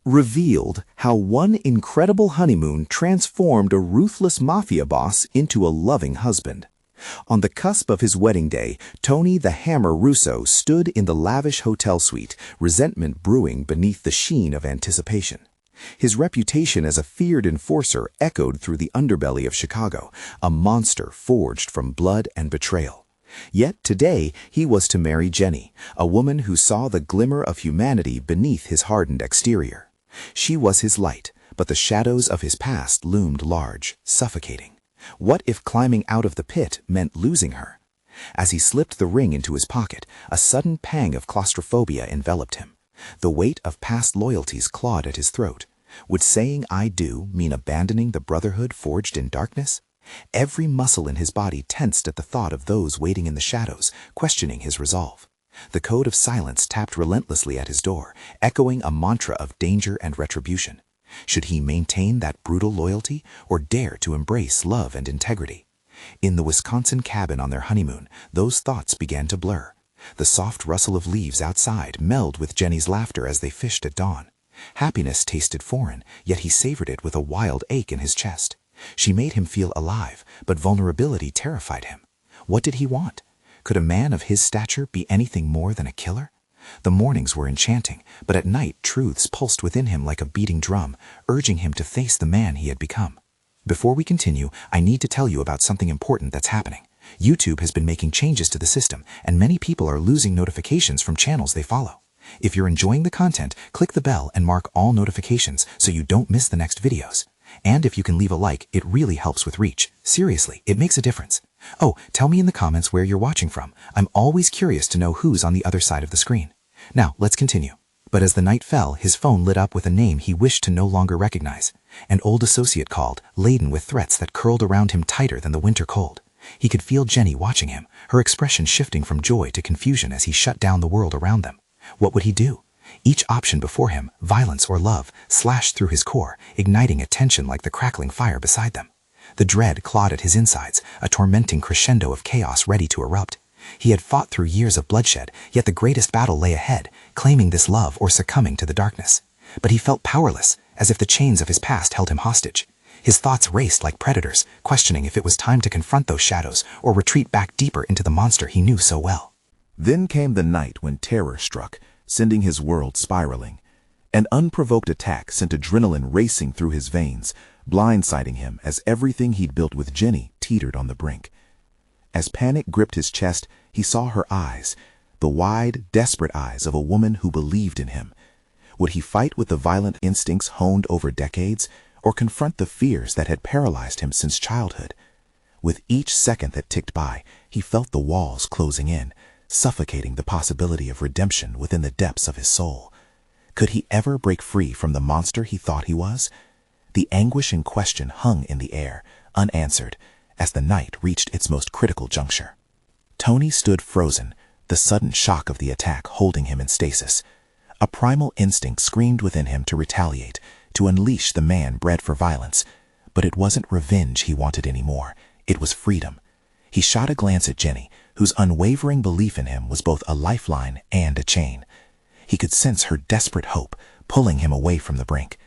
revealed how one incredible honeymoon transformed a ruthless mafia boss into a loving husband. On the cusp of his wedding day, Tony the Hammer Russo stood in the lavish hotel suite, resentment brewing beneath the sheen of anticipation. His reputation as a feared enforcer echoed through the underbelly of Chicago, a monster forged from blood and betrayal. Yet today he was to marry Jenny, a woman who saw the glimmer of humanity beneath his hardened exterior. She was his light, but the shadows of his past loomed large, suffocating. What if climbing out of the pit meant losing her? As he slipped the ring into his pocket, a sudden pang of claustrophobia enveloped him. The weight of past loyalties clawed at his throat. Would saying "I do" mean abandoning the brotherhood forged in darkness? Every muscle in his body tensed at the thought of those waiting in the shadows, questioning his resolve. The code of silence tapped relentlessly at his door, echoing a mantra of danger and retribution. Should he maintain that brutal loyalty or dare to embrace love and integrity? In the Wisconsin cabin on their honeymoon, those thoughts began to blur. The soft rustle of leaves outside melded with Jenny's laughter as they fished at dawn. Happiness tasted foreign, yet he savored it with a wild ache in his chest. She made him feel alive, but vulnerability terrified him. What did he want? Could a man of his stature be anything more than a killer? The mornings were enchanting, but at night truths pulsed within him like a beating drum, urging him to face the man he had become. Before we continue, I need to tell you about something important that's happening. YouTube has been making changes to the system, and many people are losing notifications from channels they follow. If you're enjoying the content, click the bell and mark all notifications so you don't miss the next videos. And if you can leave a like, it really helps with reach. Seriously, it makes a difference. Oh, tell me in the comments where you're watching from. I'm always curious to know who's on the other side of the screen. Now, let's continue. But as the night fell, his phone lit up with a name he wished to no longer recognize. An old associate called, laden with threats that curled around him tighter than the winter cold. He could feel Jenny watching him, her expression shifting from joy to confusion as he shut down the world around them. What would he do? Each option before him, violence or love, slashed through his core, igniting a tension like the crackling fire beside them. The dread clawed at his insides, a tormenting crescendo of chaos ready to erupt. He had fought through years of bloodshed, yet the greatest battle lay ahead, claiming this love or succumbing to the darkness. But he felt powerless, as if the chains of his past held him hostage. His thoughts raced like predators, questioning if it was time to confront those shadows or retreat back deeper into the monster he knew so well. Then came the night when terror struck, sending his world spiraling. An unprovoked attack sent adrenaline racing through his veins, blindsiding him as everything he'd built with Jenny teetered on the brink. As panic gripped his chest, he saw her eyes, the wide, desperate eyes of a woman who believed in him. Would he fight with the violent instincts honed over decades, or confront the fears that had paralyzed him since childhood? With each second that ticked by, he felt the walls closing in, suffocating the possibility of redemption within the depths of his soul. Could he ever break free from the monster he thought he was? The anguish in question hung in the air, unanswered, as the night reached its most critical juncture. Tony stood frozen, the sudden shock of the attack holding him in stasis. A primal instinct screamed within him to retaliate, to unleash the man bred for violence. But it wasn't revenge he wanted anymore. It was freedom. He shot a glance at Jenny, whose unwavering belief in him was both a lifeline and a chain. He could sense her desperate hope, pulling him away from the brink.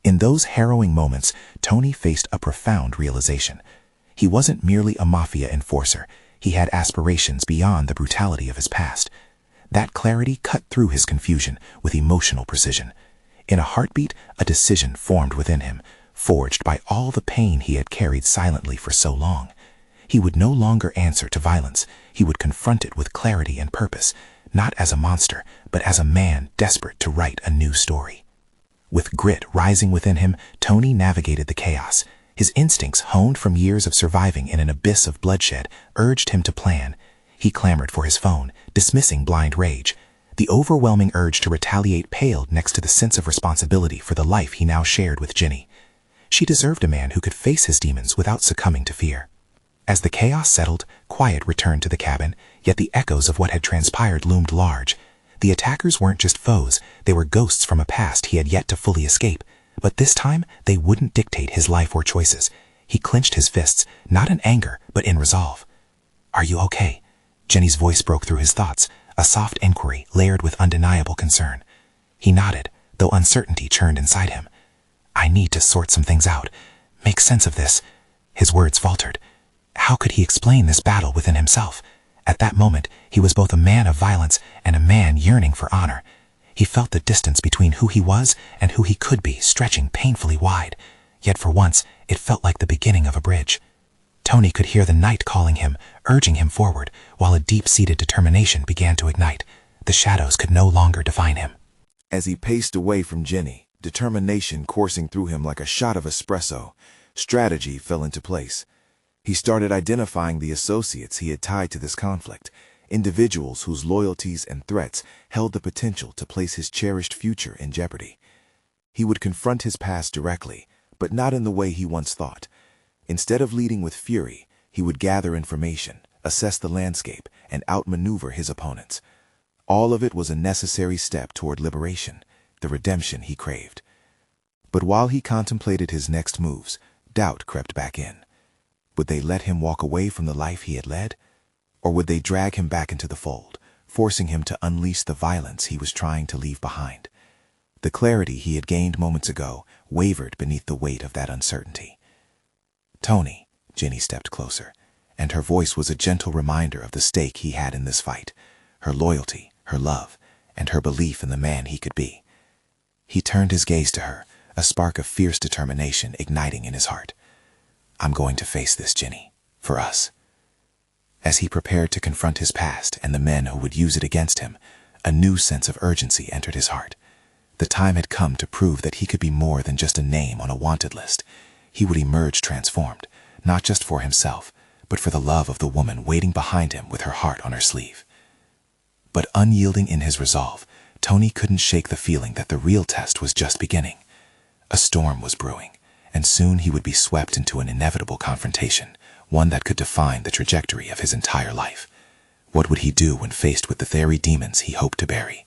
In those harrowing moments, Tony faced a profound realization. He wasn't merely a mafia enforcer. He had aspirations beyond the brutality of his past. That clarity cut through his confusion with emotional precision. In a heartbeat, a decision formed within him, forged by all the pain he had carried silently for so long. He would no longer answer to violence. He would confront it with clarity and purpose, not as a monster, but as a man desperate to write a new story. With grit rising within him, Tony navigated the chaos. His instincts, honed from years of surviving in an abyss of bloodshed, urged him to plan. He clamored for his phone, dismissing blind rage. The overwhelming urge to retaliate paled next to the sense of responsibility for the life he now shared with Jenny. She deserved a man who could face his demons without succumbing to fear. As the chaos settled, quiet returned to the cabin, yet the echoes of what had transpired loomed large. The attackers weren't just foes, they were ghosts from a past he had yet to fully escape. But this time, they wouldn't dictate his life or choices. He clenched his fists, not in anger, but in resolve. "Are you okay?" Jenny's voice broke through his thoughts, a soft inquiry layered with undeniable concern. He nodded, though uncertainty churned inside him. "I need to sort some things out, make sense of this." His words faltered. How could he explain this battle within himself? At that moment, he was both a man of violence and a man yearning for honor. He felt the distance between who he was and who he could be stretching painfully wide. Yet for once, it felt like the beginning of a bridge. Tony could hear the night calling him, urging him forward, while a deep-seated determination began to ignite. The shadows could no longer define him. As he paced away from Jenny, determination coursing through him like a shot of espresso, strategy fell into place. He started identifying the associates he had tied to this conflict, individuals whose loyalties and threats held the potential to place his cherished future in jeopardy. He would confront his past directly, but not in the way he once thought. Instead of leading with fury, he would gather information, assess the landscape, and outmaneuver his opponents. All of it was a necessary step toward liberation, the redemption he craved. But while he contemplated his next moves, doubt crept back in. Would they let him walk away from the life he had led? Or would they drag him back into the fold, forcing him to unleash the violence he was trying to leave behind? The clarity he had gained moments ago wavered beneath the weight of that uncertainty. "Tony," Jenny stepped closer, and her voice was a gentle reminder of the stake he had in this fight, her loyalty, her love, and her belief in the man he could be. He turned his gaze to her, a spark of fierce determination igniting in his heart. "I'm going to face this, Jenny, for us." As he prepared to confront his past and the men who would use it against him, a new sense of urgency entered his heart. The time had come to prove that he could be more than just a name on a wanted list. He would emerge transformed, not just for himself, but for the love of the woman waiting behind him with her heart on her sleeve. But unyielding in his resolve, Tony couldn't shake the feeling that the real test was just beginning. A storm was brewing, and soon he would be swept into an inevitable confrontation, one that could define the trajectory of his entire life. What would he do when faced with the very demons he hoped to bury?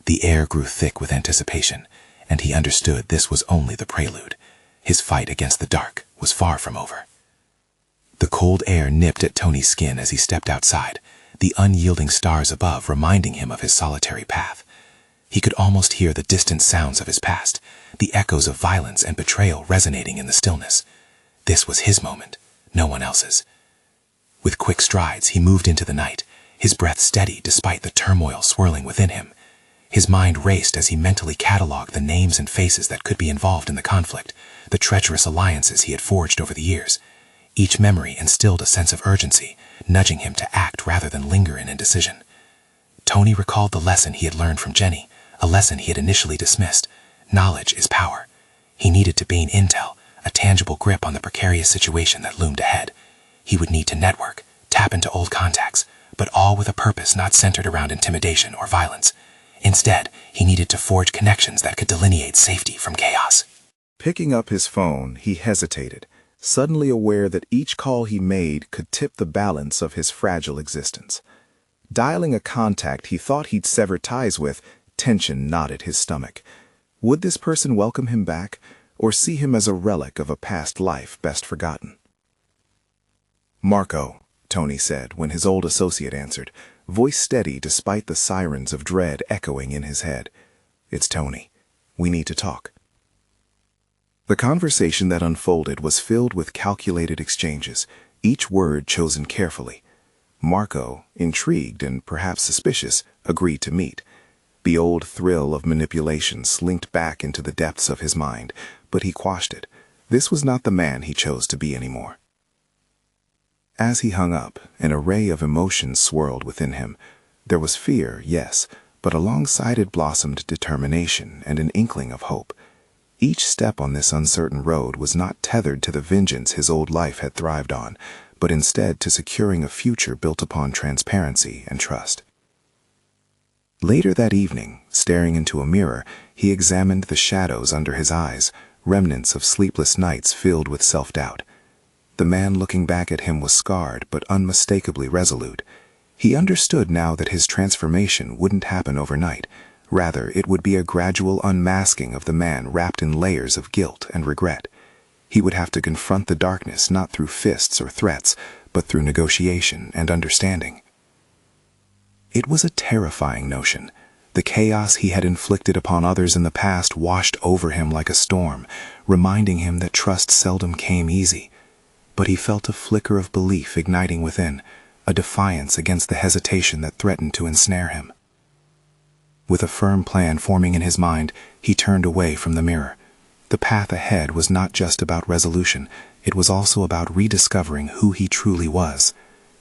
The air grew thick with anticipation, and he understood this was only the prelude. His fight against the dark was far from over. The cold air nipped at Tony's skin as he stepped outside, the unyielding stars above reminding him of his solitary path. He could almost hear the distant sounds of his past, the echoes of violence and betrayal resonating in the stillness. This was his moment, no one else's. With quick strides, he moved into the night, his breath steady despite the turmoil swirling within him. His mind raced as he mentally cataloged the names and faces that could be involved in the conflict, the treacherous alliances he had forged over the years. Each memory instilled a sense of urgency, nudging him to act rather than linger in indecision. Tony recalled the lesson he had learned from Jenny, a lesson he had initially dismissed. Knowledge is power. He needed to gain intel, a tangible grip on the precarious situation that loomed ahead. He would need to network, tap into old contacts, but all with a purpose not centered around intimidation or violence. Instead, he needed to forge connections that could delineate safety from chaos. Picking up his phone, he hesitated, suddenly aware that each call he made could tip the balance of his fragile existence. Dialing a contact he thought he'd sever ties with, tension knotted his stomach. Would this person welcome him back, or see him as a relic of a past life best forgotten? "Marco," Tony said when his old associate answered, voice steady despite the sirens of dread echoing in his head. "It's Tony. We need to talk." The conversation that unfolded was filled with calculated exchanges, each word chosen carefully. Marco, intrigued and perhaps suspicious, agreed to meet. The old thrill of manipulation slinked back into the depths of his mind, but he quashed it. This was not the man he chose to be anymore. As he hung up, an array of emotions swirled within him. There was fear, yes, but alongside it blossomed determination and an inkling of hope. Each step on this uncertain road was not tethered to the vengeance his old life had thrived on, but instead to securing a future built upon transparency and trust. Later that evening, staring into a mirror, he examined the shadows under his eyes, remnants of sleepless nights filled with self-doubt. The man looking back at him was scarred but unmistakably resolute. He understood now that his transformation wouldn't happen overnight. Rather, it would be a gradual unmasking of the man wrapped in layers of guilt and regret. He would have to confront the darkness not through fists or threats, but through negotiation and understanding. It was a terrifying notion, The chaos he had inflicted upon others in the past washed over him like a storm, reminding him that trust seldom came easy. But he felt a flicker of belief igniting within, a defiance against the hesitation that threatened to ensnare him. With a firm plan forming in his mind, he turned away from the mirror. The path ahead was not just about resolution, it was also about rediscovering who he truly was.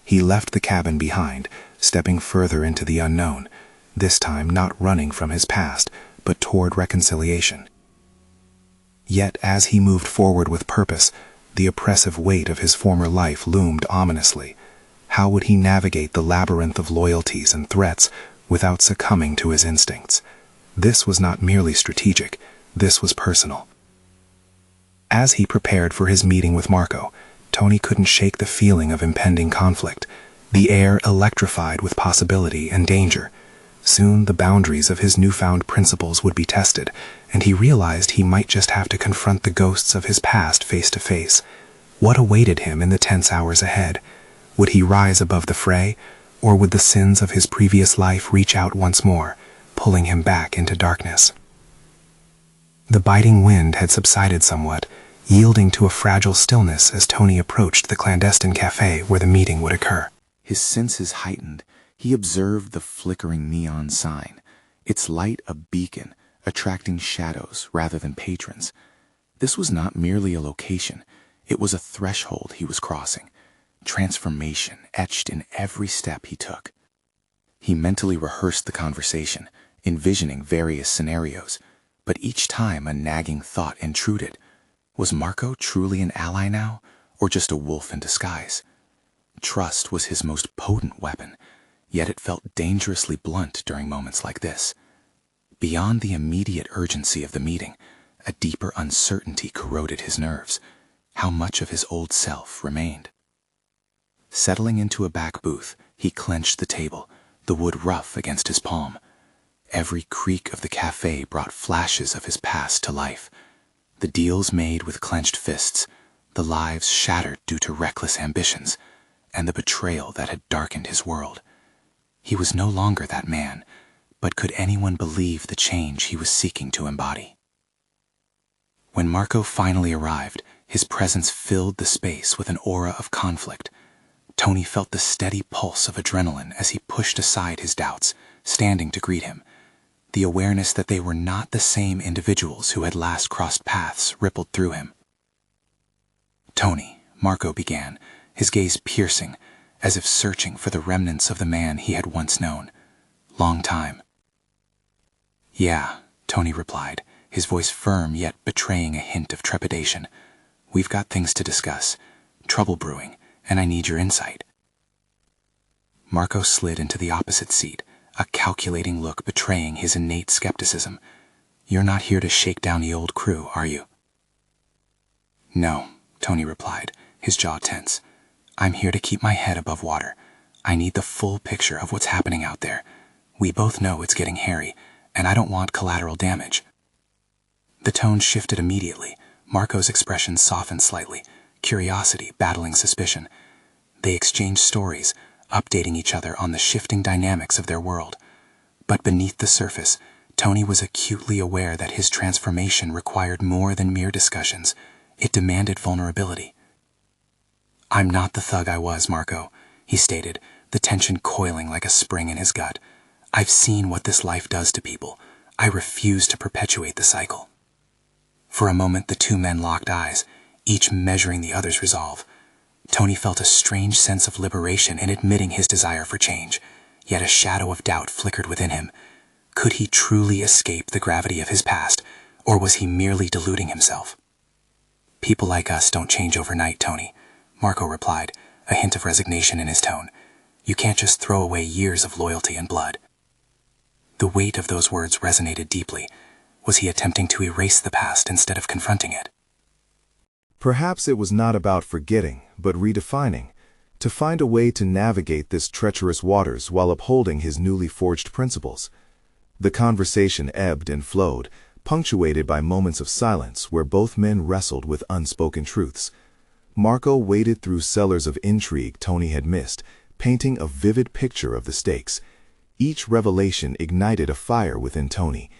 He left the cabin behind, stepping further into the unknown, this time not running from his past, but toward reconciliation. Yet as he moved forward with purpose, the oppressive weight of his former life loomed ominously. How would he navigate the labyrinth of loyalties and threats without succumbing to his instincts? This was not merely strategic, this was personal. As he prepared for his meeting with Marco, Tony couldn't shake the feeling of impending conflict, the air electrified with possibility and danger. Soon the boundaries of his newfound principles would be tested, and he realized he might just have to confront the ghosts of his past face to face. What awaited him in the tense hours ahead? Would he rise above the fray, or would the sins of his previous life reach out once more, pulling him back into darkness? The biting wind had subsided somewhat, yielding to a fragile stillness as Tony approached the clandestine cafe where the meeting would occur. His senses heightened. He observed the flickering neon sign, its light a beacon, attracting shadows rather than patrons. This was not merely a location, it was a threshold he was crossing, transformation etched in every step he took. He mentally rehearsed the conversation, envisioning various scenarios, but each time a nagging thought intruded. Was Marco truly an ally now, or just a wolf in disguise? Trust was his most potent weapon, yet it felt dangerously blunt during moments like this. Beyond the immediate urgency of the meeting, a deeper uncertainty corroded his nerves. How much of his old self remained? Settling into a back booth, he clenched the table, the wood rough against his palm. Every creak of the cafe brought flashes of his past to life. The deals made with clenched fists, the lives shattered due to reckless ambitions, and the betrayal that had darkened his world. He was no longer that man, but could anyone believe the change he was seeking to embody? When Marco finally arrived, his presence filled the space with an aura of conflict. Tony felt the steady pulse of adrenaline as he pushed aside his doubts, standing to greet him. The awareness that they were not the same individuals who had last crossed paths rippled through him. "Tony," Marco began, his gaze piercing, as if searching for the remnants of the man he had once known. "Long time." "Yeah," Tony replied, his voice firm yet betraying a hint of trepidation. "We've got things to discuss, trouble brewing, and I need your insight." Marco slid into the opposite seat, a calculating look betraying his innate skepticism. "You're not here to shake down the old crew, are you?" "No," Tony replied, his jaw tense. "I'm here to keep my head above water. I need the full picture of what's happening out there. We both know it's getting hairy, and I don't want collateral damage." The tone shifted immediately. Marco's expression softened slightly, curiosity battling suspicion. They exchanged stories, updating each other on the shifting dynamics of their world. But beneath the surface, Tony was acutely aware that his transformation required more than mere discussions. It demanded vulnerability. "I'm not the thug I was, Marco," he stated, the tension coiling like a spring in his gut. "I've seen what this life does to people. I refuse to perpetuate the cycle." For a moment the two men locked eyes, each measuring the other's resolve. Tony felt a strange sense of liberation in admitting his desire for change, yet a shadow of doubt flickered within him. Could he truly escape the gravity of his past, or was he merely deluding himself? "People like us don't change overnight, Tony," Marco replied, a hint of resignation in his tone. "You can't just throw away years of loyalty and blood." The weight of those words resonated deeply. Was he attempting to erase the past instead of confronting it? Perhaps it was not about forgetting, but redefining, to find a way to navigate this treacherous waters while upholding his newly forged principles. The conversation ebbed and flowed, punctuated by moments of silence where both men wrestled with unspoken truths. Marco waded through cellars of intrigue Tony had missed, painting a vivid picture of the stakes. Each revelation ignited a fire within Tony.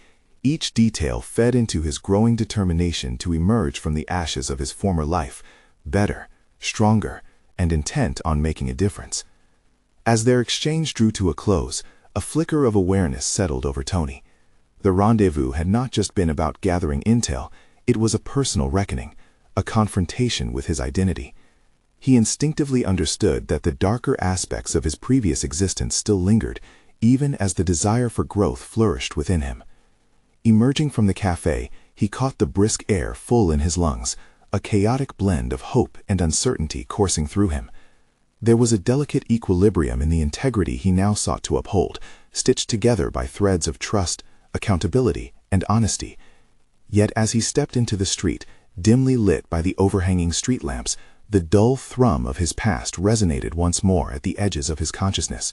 Each detail fed into his growing determination to emerge from the ashes of his former life, better, stronger, and intent on making a difference. As their exchange drew to a close, a flicker of awareness settled over Tony. The rendezvous had not just been about gathering intel, it was a personal reckoning, a confrontation with his identity. He instinctively understood that the darker aspects of his previous existence still lingered, even as the desire for growth flourished within him. Emerging from the cafe, he caught the brisk air full in his lungs, a chaotic blend of hope and uncertainty coursing through him. There was a delicate equilibrium in the integrity he now sought to uphold, stitched together by threads of trust, accountability, and honesty. Yet as he stepped into the street, dimly lit by the overhanging street lamps, the dull thrum of his past resonated once more at the edges of his consciousness.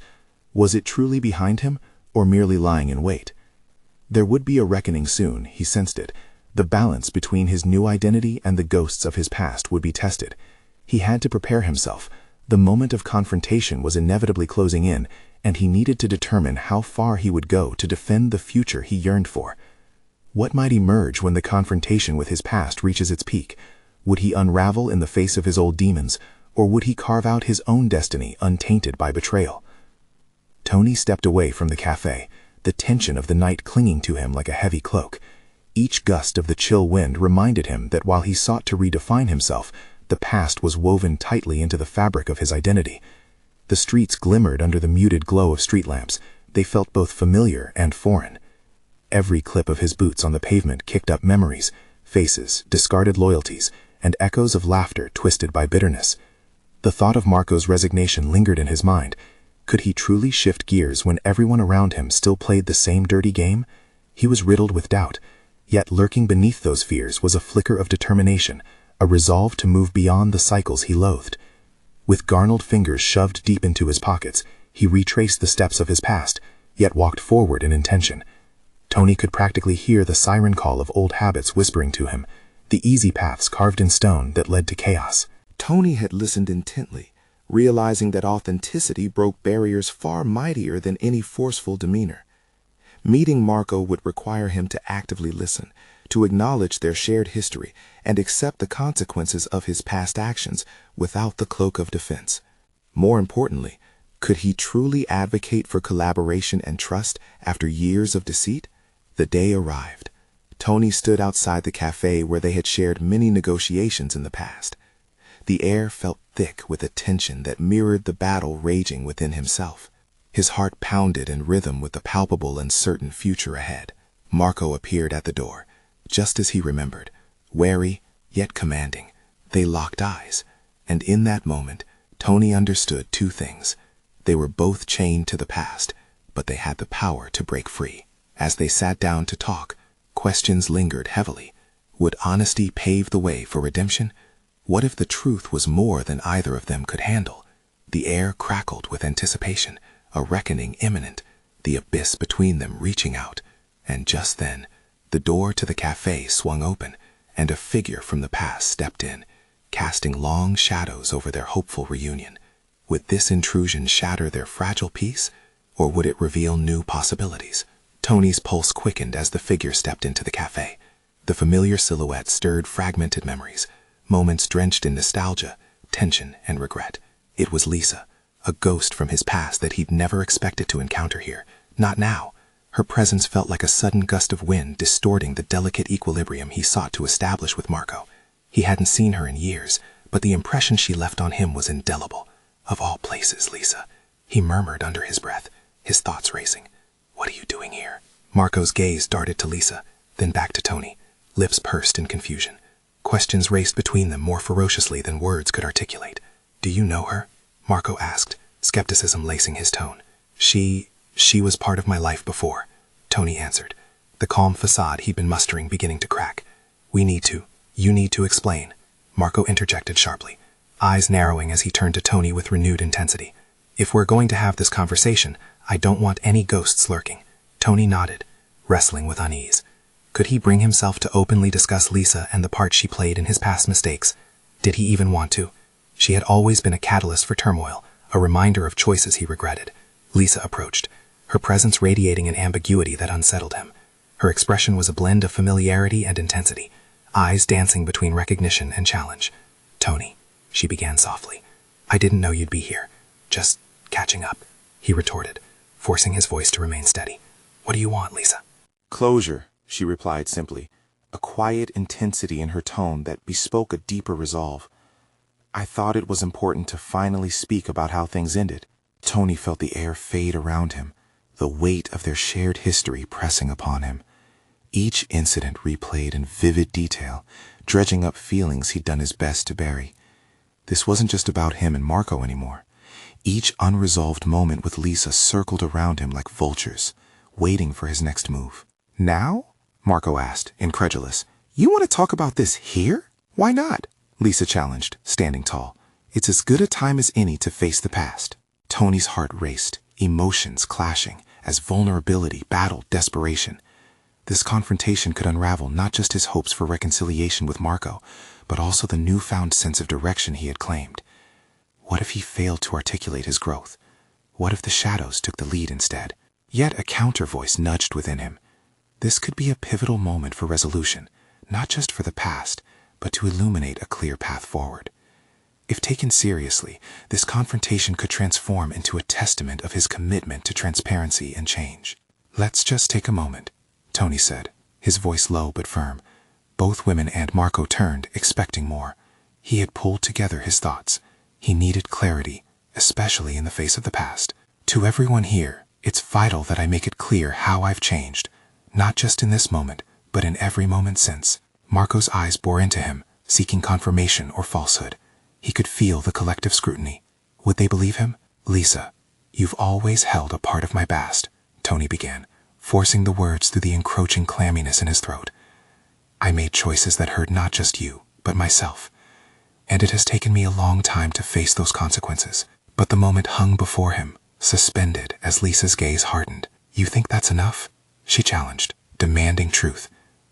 Was it truly behind him, or merely lying in wait? There would be a reckoning soon, he sensed it. The balance between his new identity and the ghosts of his past would be tested. He had to prepare himself. The moment of confrontation was inevitably closing in, and he needed to determine how far he would go to defend the future he yearned for. What might emerge when the confrontation with his past reaches its peak? Would he unravel in the face of his old demons, or would he carve out his own destiny untainted by betrayal? Tony stepped away from the cafe, the tension of the night clinging to him like a heavy cloak. Each gust of the chill wind reminded him that while he sought to redefine himself, the past was woven tightly into the fabric of his identity. The streets glimmered under the muted glow of street lamps. They felt both familiar and foreign. Every clip of his boots on the pavement kicked up memories, faces, discarded loyalties, and echoes of laughter twisted by bitterness. The thought of Marco's resignation lingered in his mind. Could he truly shift gears when everyone around him still played the same dirty game? He was riddled with doubt, yet lurking beneath those fears was a flicker of determination, a resolve to move beyond the cycles he loathed. With garnered fingers shoved deep into his pockets, he retraced the steps of his past, yet walked forward in intention. Tony could practically hear the siren call of old habits whispering to him, the easy paths carved in stone that led to chaos. Tony had listened intently, realizing that authenticity broke barriers far mightier than any forceful demeanor. Meeting Marco would require him to actively listen, to acknowledge their shared history, and accept the consequences of his past actions without the cloak of defense. More importantly, could he truly advocate for collaboration and trust after years of deceit? The day arrived. Tony stood outside the cafe where they had shared many negotiations in the past. The air felt thick with a tension that mirrored the battle raging within himself. His heart pounded in rhythm with the palpable and certain future ahead. Marco appeared at the door, just as he remembered, wary yet commanding. They locked eyes, and in that moment, Tony understood two things. They were both chained to the past, but they had the power to break free. As they sat down to talk, questions lingered heavily. Would honesty pave the way for redemption? What if the truth was more than either of them could handle? The air crackled with anticipation, a reckoning imminent, the abyss between them reaching out. And just then, the door to the cafe swung open, and a figure from the past stepped in, casting long shadows over their hopeful reunion. Would this intrusion shatter their fragile peace, or would it reveal new possibilities? Tony's pulse quickened as the figure stepped into the cafe. The familiar silhouette stirred fragmented memories, moments drenched in nostalgia, tension, and regret. It was Lisa, a ghost from his past that he'd never expected to encounter here. Not now. Her presence felt like a sudden gust of wind, distorting the delicate equilibrium he sought to establish with Marco. He hadn't seen her in years, but the impression she left on him was indelible. Of all places, Lisa, he murmured under his breath, his thoughts racing. What are you doing here? Marco's gaze darted to Lisa, then back to Tony, lips pursed in confusion. Questions raced between them more ferociously than words could articulate. Do you know her? Marco asked, skepticism lacing his tone. She was part of my life before, Tony answered, the calm facade he'd been mustering beginning to crack. You need to explain, Marco interjected sharply, eyes narrowing as he turned to Tony with renewed intensity. If we're going to have this conversation, I don't want any ghosts lurking. Tony nodded, wrestling with unease. Could he bring himself to openly discuss Lisa and the part she played in his past mistakes? Did he even want to? She had always been a catalyst for turmoil, a reminder of choices he regretted. Lisa approached, her presence radiating an ambiguity that unsettled him. Her expression was a blend of familiarity and intensity, eyes dancing between recognition and challenge. "Tony," she began softly, "I didn't know you'd be here. Just catching up," he retorted, forcing his voice to remain steady. "What do you want, Lisa?" "Closure," she replied simply, a quiet intensity in her tone that bespoke a deeper resolve. "I thought it was important to finally speak about how things ended." Tony felt the air fade around him, the weight of their shared history pressing upon him. Each incident replayed in vivid detail, dredging up feelings he'd done his best to bury. This wasn't just about him and Marco anymore. Each unresolved moment with Lisa circled around him like vultures, waiting for his next move. "Now?" Marco asked, incredulous. "You want to talk about this here? Why not?" Lisa challenged, standing tall. "It's as good a time as any to face the past." Tony's heart raced, emotions clashing, as vulnerability battled desperation. This confrontation could unravel not just his hopes for reconciliation with Marco, but also the newfound sense of direction he had claimed. What if he failed to articulate his growth? What if the shadows took the lead instead? Yet a counter voice nudged within him. This could be a pivotal moment for resolution, not just for the past, but to illuminate a clear path forward. If taken seriously, this confrontation could transform into a testament of his commitment to transparency and change. "Let's just take a moment," Tony said, his voice low but firm. Both women and Marco turned, expecting more. He had pulled together his thoughts. He needed clarity, especially in the face of the past. "To everyone here, it's vital that I make it clear how I've changed, not just in this moment, but in every moment since." Marco's eyes bore into him, seeking confirmation or falsehood. He could feel the collective scrutiny. Would they believe him? "Lisa, you've always held a part of my past," Tony began, forcing the words through the encroaching clamminess in his throat. "I made choices that hurt not just you, but myself. And it has taken me a long time to face those consequences." But the moment hung before him, suspended as Lisa's gaze hardened. "You think that's enough?" she challenged, demanding truth,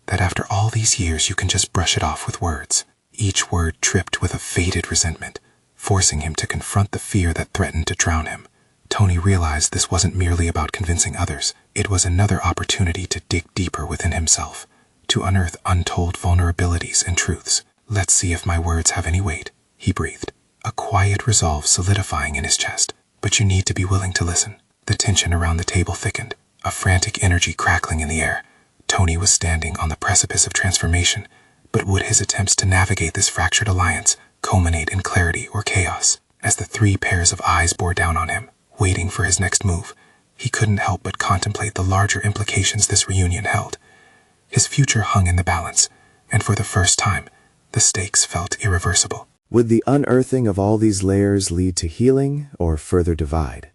that after all these years you can just brush it off with words. Each word tripped with a faded resentment, forcing him to confront the fear that threatened to drown him. Tony realized this wasn't merely about convincing others. It was another opportunity to dig deeper within himself, to unearth untold vulnerabilities and truths. "Let's see if my words have any weight," he breathed, a quiet resolve solidifying in his chest. "But you need to be willing to listen." The tension around the table thickened, a frantic energy crackling in the air. Tony was standing on the precipice of transformation, but would his attempts to navigate this fractured alliance culminate in clarity or chaos? As the three pairs of eyes bore down on him, waiting for his next move, he couldn't help but contemplate the larger implications this reunion held. His future hung in the balance, and for the first time, the stakes felt irreversible. Would the unearthing of all these layers lead to healing or further divide?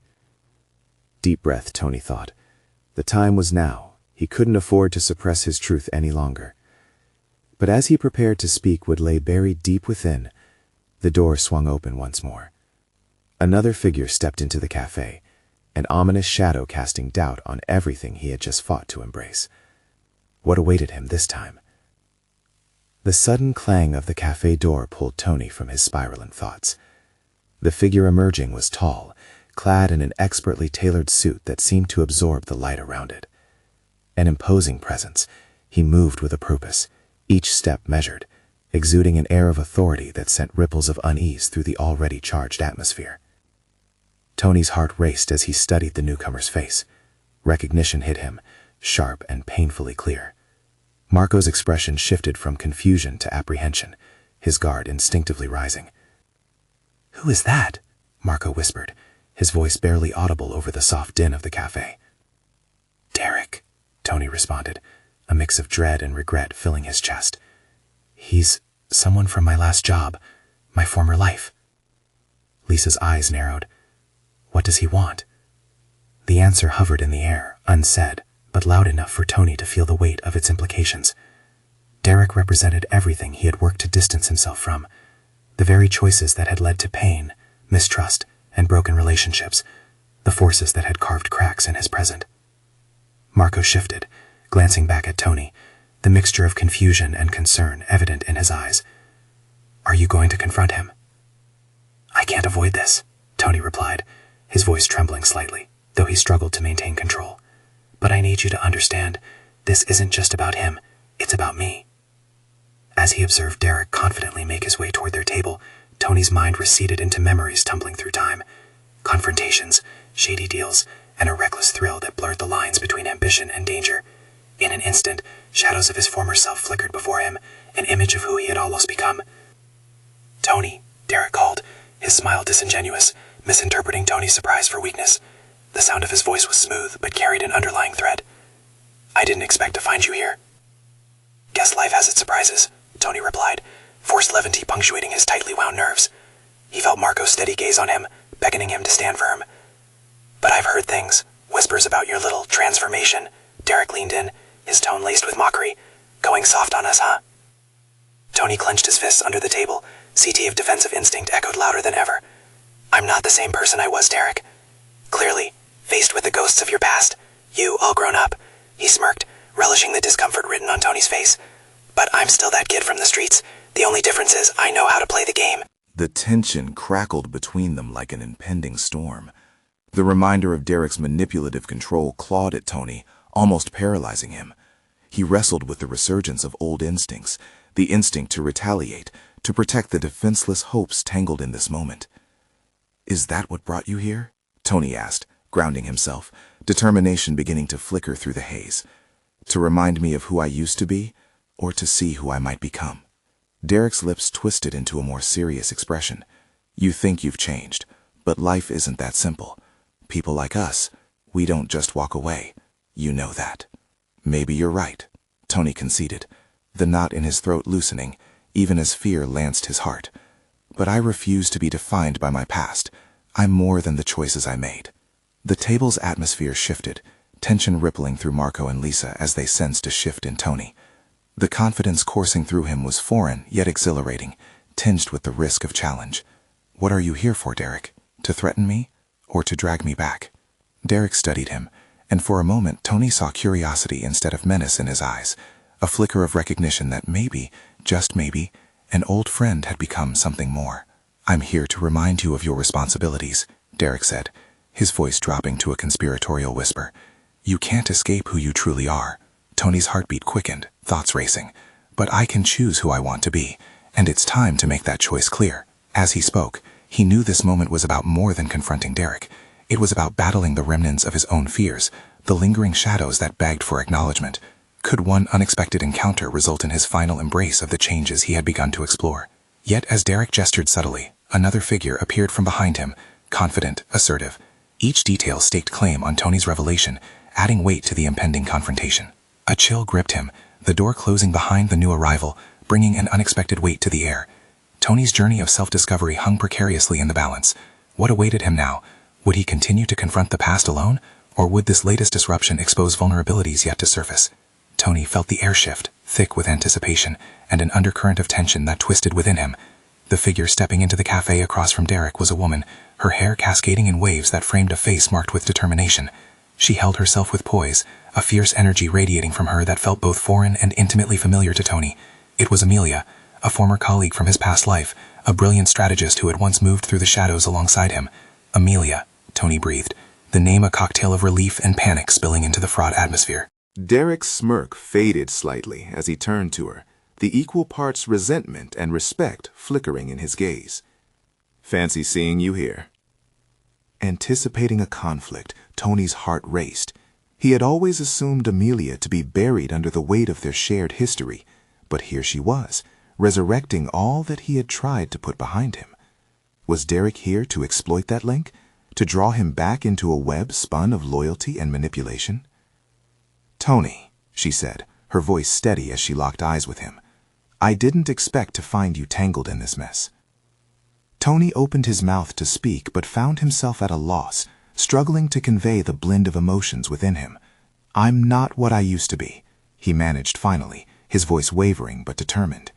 Deep breath, Tony thought. The time was now. He couldn't afford to suppress his truth any longer. But as he prepared to speak what lay buried deep within, the door swung open once more. Another figure stepped into the cafe, an ominous shadow casting doubt on everything he had just fought to embrace. What awaited him this time? The sudden clang of the cafe door pulled Tony from his spiraling thoughts. The figure emerging was tall, clad in an expertly tailored suit that seemed to absorb the light around it. An imposing presence, he moved with a purpose, each step measured, exuding an air of authority that sent ripples of unease through the already charged atmosphere. Tony's heart raced as he studied the newcomer's face. Recognition hit him, sharp and painfully clear. Marco's expression shifted from confusion to apprehension, his guard instinctively rising. "Who is that?" Marco whispered, his voice barely audible over the soft din of the cafe. "Derek," Tony responded, a mix of dread and regret filling his chest. "He's someone from my last job, my former life." Lisa's eyes narrowed. "What does he want?" The answer hovered in the air, unsaid, but loud enough for Tony to feel the weight of its implications. Derek represented everything he had worked to distance himself from, the very choices that had led to pain, mistrust, and broken relationships, the forces that had carved cracks in his present. Marco shifted, glancing back at Tony, the mixture of confusion and concern evident in his eyes. "Are you going to confront him?" "I can't avoid this," Tony replied, his voice trembling slightly. though he struggled to maintain control. "But I need you to understand, this isn't just about him, it's about me." As he observed Derek confidently make his way toward their table, Tony's mind receded into memories tumbling through time. Confrontations, shady deals, and a reckless thrill that blurred the lines between ambition and danger. In an instant, shadows of his former self flickered before him, an image of who he had almost become. "Tony," Derek called, his smile disingenuous, misinterpreting Tony's surprise for weakness. The sound of his voice was smooth, but carried an underlying thread. "I didn't expect to find you here." "Guess life has its surprises," Tony replied, forced levity punctuating his tightly wound nerves. He felt Marco's steady gaze on him, beckoning him to stand firm. "But I've heard things, whispers about your little transformation." Derek leaned in, his tone laced with mockery. "Going soft on us, huh?" Tony clenched his fists under the table. CT of defensive instinct echoed louder than ever. "I'm not the same person I was, Derek. Clearly, faced with the ghosts of your past, you all grown up." He smirked, relishing the discomfort written on Tony's face. "But I'm still that kid from the streets. The only difference is I know how to play the game." The tension crackled between them like an impending storm. The reminder of Derek's manipulative control clawed at Tony, almost paralyzing him. He wrestled with the resurgence of old instincts, the instinct to retaliate, to protect the defenseless hopes tangled in this moment. "Is that what brought you here?" Tony asked, grounding himself, determination beginning to flicker through the haze. "To remind me of who I used to be, or to see who I might become?" Derek's lips twisted into a more serious expression. "You think you've changed, but life isn't that simple. People like us, we don't just walk away. You know that." "Maybe you're right," Tony conceded, the knot in his throat loosening, even as fear lanced his heart. "But I refuse to be defined by my past. I'm more than the choices I made." The table's atmosphere shifted, tension rippling through Marco and Lisa as they sensed a shift in Tony. The confidence coursing through him was foreign yet exhilarating, tinged with the risk of challenge. "What are you here for, Derek? To threaten me? Or to drag me back?" Derek studied him, and for a moment Tony saw curiosity instead of menace in his eyes, a flicker of recognition that maybe, just maybe, an old friend had become something more. "I'm here to remind you of your responsibilities," Derek said, his voice dropping to a conspiratorial whisper. "You can't escape who you truly are." Tony's heartbeat quickened, thoughts racing. "But I can choose who I want to be, and it's time to make that choice clear." As he spoke, he knew this moment was about more than confronting Derek. It was about battling the remnants of his own fears, the lingering shadows that begged for acknowledgement. Could one unexpected encounter result in his final embrace of the changes he had begun to explore? Yet as Derek gestured subtly, another figure appeared from behind him, confident, assertive. Each detail staked claim on Tony's revelation, adding weight to the impending confrontation. A chill gripped him, the door closing behind the new arrival, bringing an unexpected weight to the air. Tony's journey of self-discovery hung precariously in the balance. What awaited him now? Would he continue to confront the past alone, or would this latest disruption expose vulnerabilities yet to surface? Tony felt the air shift, thick with anticipation, and an undercurrent of tension that twisted within him. The figure stepping into the cafe across from Derek was a woman, her hair cascading in waves that framed a face marked with determination. She held herself with poise, a fierce energy radiating from her that felt both foreign and intimately familiar to Tony. It was Amelia, a former colleague from his past life, a brilliant strategist who had once moved through the shadows alongside him. Amelia, Tony breathed, the name a cocktail of relief and panic spilling into the fraught atmosphere. Derek's smirk faded slightly as he turned to her, the equal parts resentment and respect flickering in his gaze. "Fancy seeing you here." Anticipating a conflict, Tony's heart raced. He had always assumed Amelia to be buried under the weight of their shared history, but here she was, resurrecting all that he had tried to put behind him. Was Derek here to exploit that link? To draw him back into a web spun of loyalty and manipulation? "Tony," she said, her voice steady as she locked eyes with him, "I didn't expect to find you tangled in this mess." Tony opened his mouth to speak but found himself at a loss, struggling to convey the blend of emotions within him. "I'm not what I used to be," he managed finally, his voice wavering but determined.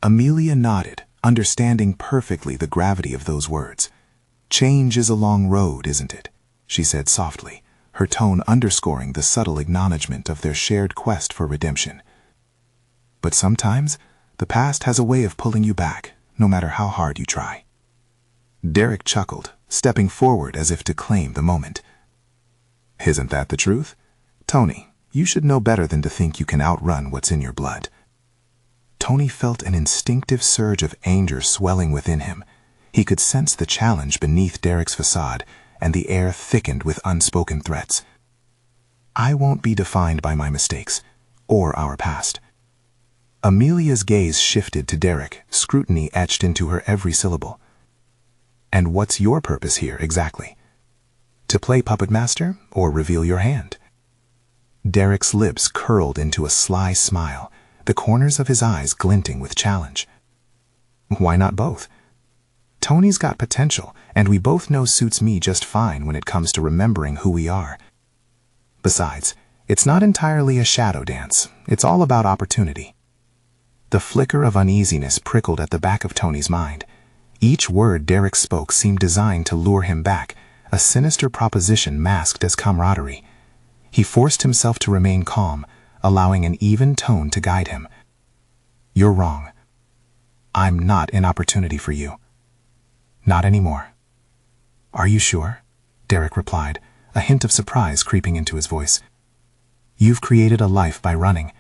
Amelia nodded, understanding perfectly the gravity of those words. "Change is a long road, isn't it?" she said softly, her tone underscoring the subtle acknowledgement of their shared quest for redemption. "But sometimes, the past has a way of pulling you back, no matter how hard you try." Derek chuckled, stepping forward as if to claim the moment, Isn't that the truth? Tony, you should know better than to think you can outrun what's in your blood. Tony felt an instinctive surge of anger swelling within him. He could sense the challenge beneath Derek's facade, and the air thickened with unspoken threats. I won't be defined by my mistakes, or our past. Amelia's gaze shifted to Derek, scrutiny etched into her every syllable. And what's your purpose here, exactly? To play puppet master, or reveal your hand? Derek's lips curled into a sly smile, the corners of his eyes glinting with challenge. Why not both? Tony's got potential, and we both know suits me just fine when it comes to remembering who we are. Besides, it's not entirely a shadow dance. It's all about opportunity. The flicker of uneasiness prickled at the back of Tony's mind. Each word Derek spoke seemed designed to lure him back, a sinister proposition masked as camaraderie. He forced himself to remain calm, allowing an even tone to guide him. You're wrong. I'm not an opportunity for you. Not anymore. Are you sure? Derek replied, a hint of surprise creeping into his voice. You've created a life by running.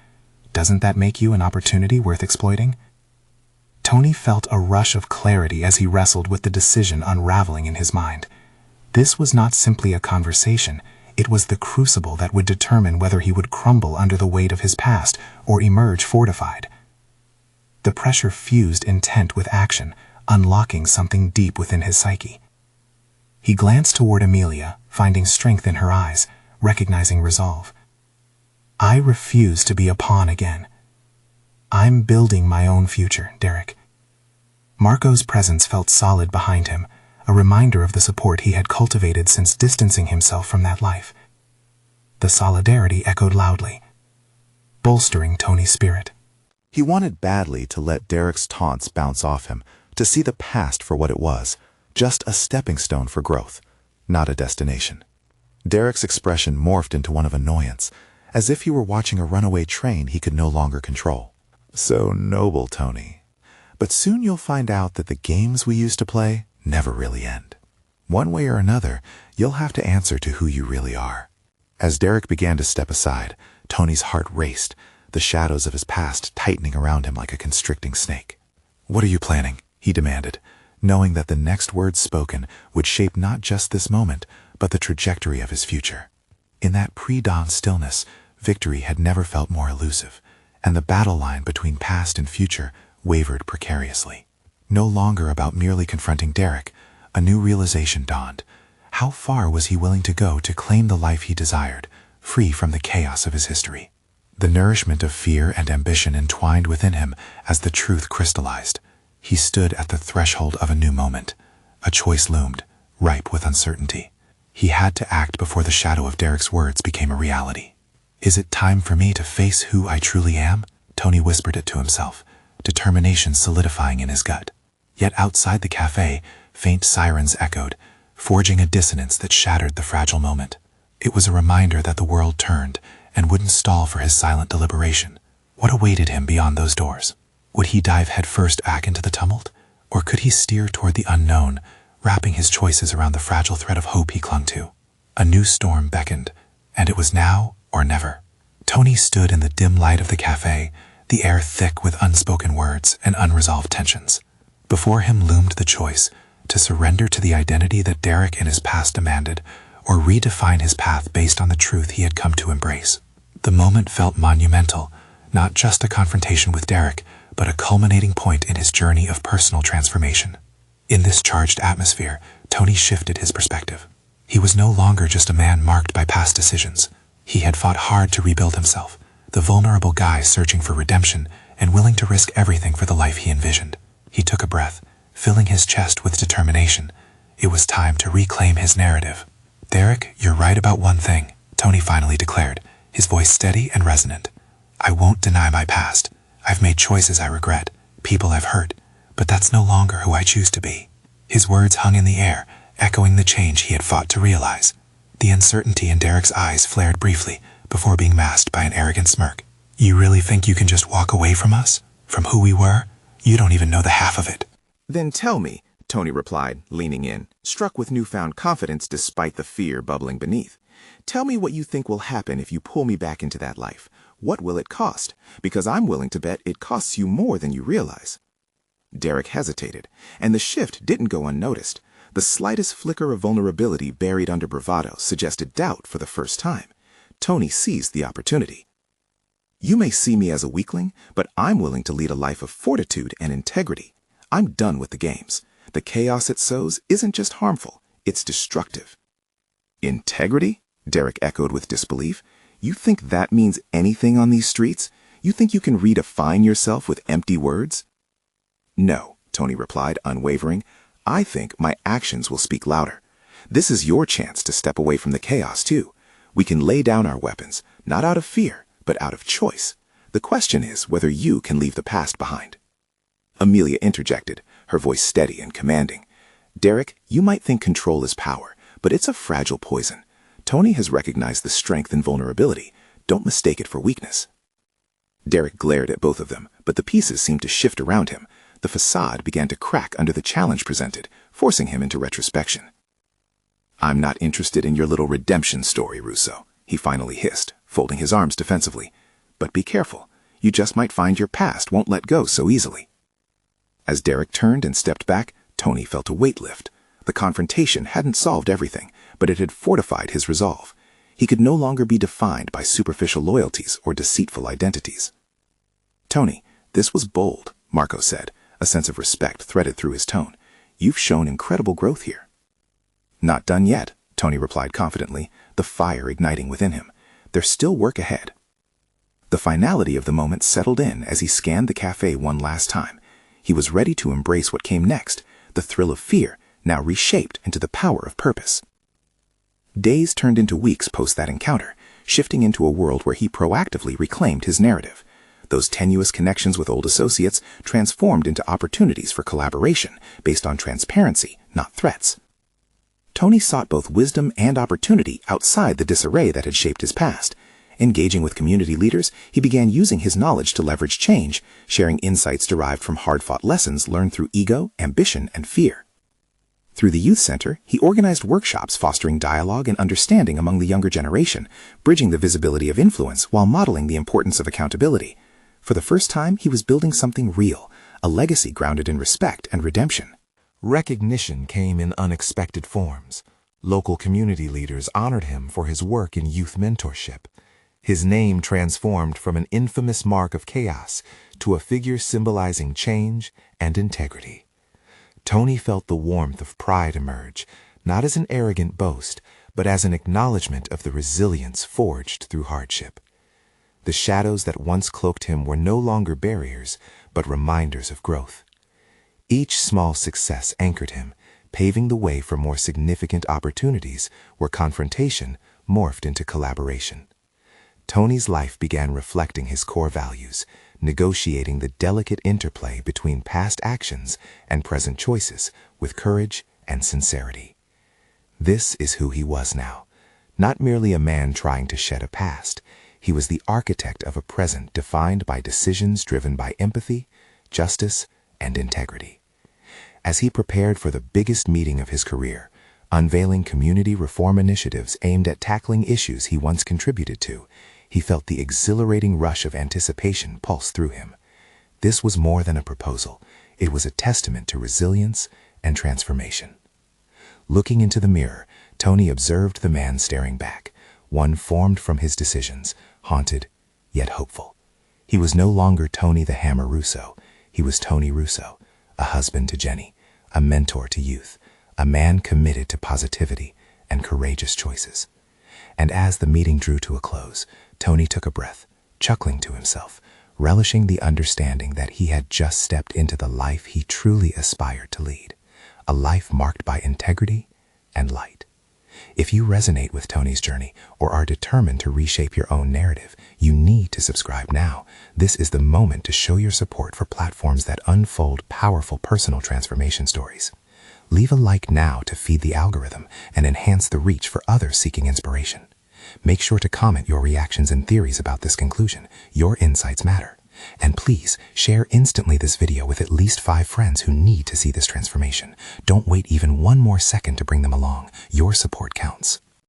Doesn't that make you an opportunity worth exploiting? Tony felt a rush of clarity as he wrestled with the decision unraveling in his mind. This was not simply a conversation. It was the crucible that would determine whether he would crumble under the weight of his past or emerge fortified. The pressure fused intent with action, unlocking something deep within his psyche. He glanced toward Amelia, finding strength in her eyes, recognizing resolve. I refuse to be a pawn again. I'm building my own future, Derek. Marco's presence felt solid behind him, a reminder of the support he had cultivated since distancing himself from that life. The solidarity echoed loudly, bolstering Tony's spirit. He wanted badly to let Derek's taunts bounce off him, to see the past for what it was, just a stepping stone for growth, not a destination. Derek's expression morphed into one of annoyance, as if he were watching a runaway train he could no longer control. So noble, Tony. But soon you'll find out that the games we used to play never really end. One way or another, you'll have to answer to who you really are. As Derek began to step aside, Tony's heart raced, the shadows of his past tightening around him like a constricting snake. What are you planning? He demanded, knowing that the next words spoken would shape not just this moment, but the trajectory of his future. In that pre-dawn stillness, victory had never felt more elusive, and the battle line between past and future wavered precariously. No longer about merely confronting Derek, a new realization dawned. How far was he willing to go to claim the life he desired, free from the chaos of his history? The nourishment of fear and ambition entwined within him as the truth crystallized. He stood at the threshold of a new moment. A choice loomed, ripe with uncertainty. He had to act before the shadow of Derek's words became a reality. Is it time for me to face who I truly am? Tony whispered it to himself, determination solidifying in his gut. Yet outside the cafe, faint sirens echoed, forging a dissonance that shattered the fragile moment. It was a reminder that the world turned and wouldn't stall for his silent deliberation. What awaited him beyond those doors? Would he dive headfirst back into the tumult? Or could he steer toward the unknown, wrapping his choices around the fragile thread of hope he clung to? A new storm beckoned, and it was now or never. Tony stood in the dim light of the cafe, the air thick with unspoken words and unresolved tensions. Before him loomed the choice to surrender to the identity that Derek in his past demanded, or redefine his path based on the truth he had come to embrace. The moment felt monumental, not just a confrontation with Derek, but a culminating point in his journey of personal transformation. In this charged atmosphere, Tony shifted his perspective. He was no longer just a man marked by past decisions. He had fought hard to rebuild himself, the vulnerable guy searching for redemption and willing to risk everything for the life he envisioned. He took a breath, filling his chest with determination. It was time to reclaim his narrative. Derek, you're right about one thing, Tony finally declared, his voice steady and resonant. I won't deny my past. I've made choices I regret, people I've hurt, but that's no longer who I choose to be. His words hung in the air, echoing the change he had fought to realize. The uncertainty in Derek's eyes flared briefly before being masked by an arrogant smirk. You really think you can just walk away from us? From who we were? You don't even know the half of it. Then tell me, Tony replied, leaning in, struck with newfound confidence despite the fear bubbling beneath. Tell me what you think will happen if you pull me back into that life. What will it cost? Because I'm willing to bet it costs you more than you realize." Derek hesitated, and the shift didn't go unnoticed. The slightest flicker of vulnerability buried under bravado suggested doubt for the first time. Tony seized the opportunity. "You may see me as a weakling, but I'm willing to lead a life of fortitude and integrity. I'm done with the games. The chaos it sows isn't just harmful, it's destructive." "Integrity?" Derek echoed with disbelief. "You think that means anything on these streets? You think you can redefine yourself with empty words?" "No," Tony replied, unwavering. "I think my actions will speak louder. This is your chance to step away from the chaos, too. We can lay down our weapons, not out of fear, but out of choice. The question is whether you can leave the past behind." Amelia interjected, her voice steady and commanding. "Derek, you might think control is power, but it's a fragile poison. Tony has recognized the strength and vulnerability. Don't mistake it for weakness." Derek glared at both of them, but the pieces seemed to shift around him. The facade began to crack under the challenge presented, forcing him into retrospection. "I'm not interested in your little redemption story, Russo," he finally hissed, folding his arms defensively. "But be careful. You just might find your past won't let go so easily." As Derek turned and stepped back, Tony felt a weight lift. The confrontation hadn't solved everything, but it had fortified his resolve. He could no longer be defined by superficial loyalties or deceitful identities. "Tony, this was bold," Marco said, a sense of respect threaded through his tone. "You've shown incredible growth here." "Not done yet," Tony replied confidently, the fire igniting within him. "There's still work ahead." The finality of the moment settled in as he scanned the cafe one last time. He was ready to embrace what came next, the thrill of fear, now reshaped into the power of purpose. Days turned into weeks post that encounter, shifting into a world where he proactively reclaimed his narrative. Those tenuous connections with old associates transformed into opportunities for collaboration based on transparency, not threats. Tony sought both wisdom and opportunity outside the disarray that had shaped his past. Engaging with community leaders, he began using his knowledge to leverage change, sharing insights derived from hard-fought lessons learned through ego, ambition, and fear. Through the youth center, he organized workshops fostering dialogue and understanding among the younger generation, bridging the visibility of influence while modeling the importance of accountability. For the first time, he was building something real, a legacy grounded in respect and redemption. Recognition came in unexpected forms. Local community leaders honored him for his work in youth mentorship. His name transformed from an infamous mark of chaos to a figure symbolizing change and integrity. Tony felt the warmth of pride emerge, not as an arrogant boast, but as an acknowledgement of the resilience forged through hardship. The shadows that once cloaked him were no longer barriers, but reminders of growth. Each small success anchored him, paving the way for more significant opportunities where confrontation morphed into collaboration. Tony's life began reflecting his core values, negotiating the delicate interplay between past actions and present choices with courage and sincerity. This is who he was now, not merely a man trying to shed a past. He was the architect of a present defined by decisions driven by empathy, justice, and integrity. As he prepared for the biggest meeting of his career, unveiling community reform initiatives aimed at tackling issues he once contributed to, he felt the exhilarating rush of anticipation pulse through him. This was more than a proposal. It was a testament to resilience and transformation. Looking into the mirror, Tony observed the man staring back, one formed from his decisions, haunted yet hopeful. He was no longer Tony the Hammer Russo. He was Tony Russo, a husband to Jenny, a mentor to youth, a man committed to positivity and courageous choices. And as the meeting drew to a close, Tony took a breath, chuckling to himself, relishing the understanding that he had just stepped into the life he truly aspired to lead, a life marked by integrity and light. If you resonate with Tony's journey or are determined to reshape your own narrative, you need to subscribe now. This is the moment to show your support for platforms that unfold powerful personal transformation stories. Leave a like now to feed the algorithm and enhance the reach for others seeking inspiration. Make sure to comment your reactions and theories about this conclusion. Your insights matter. And please share instantly this video with at least 5 friends who need to see this transformation. Don't wait even one more second to bring them along. Your support counts.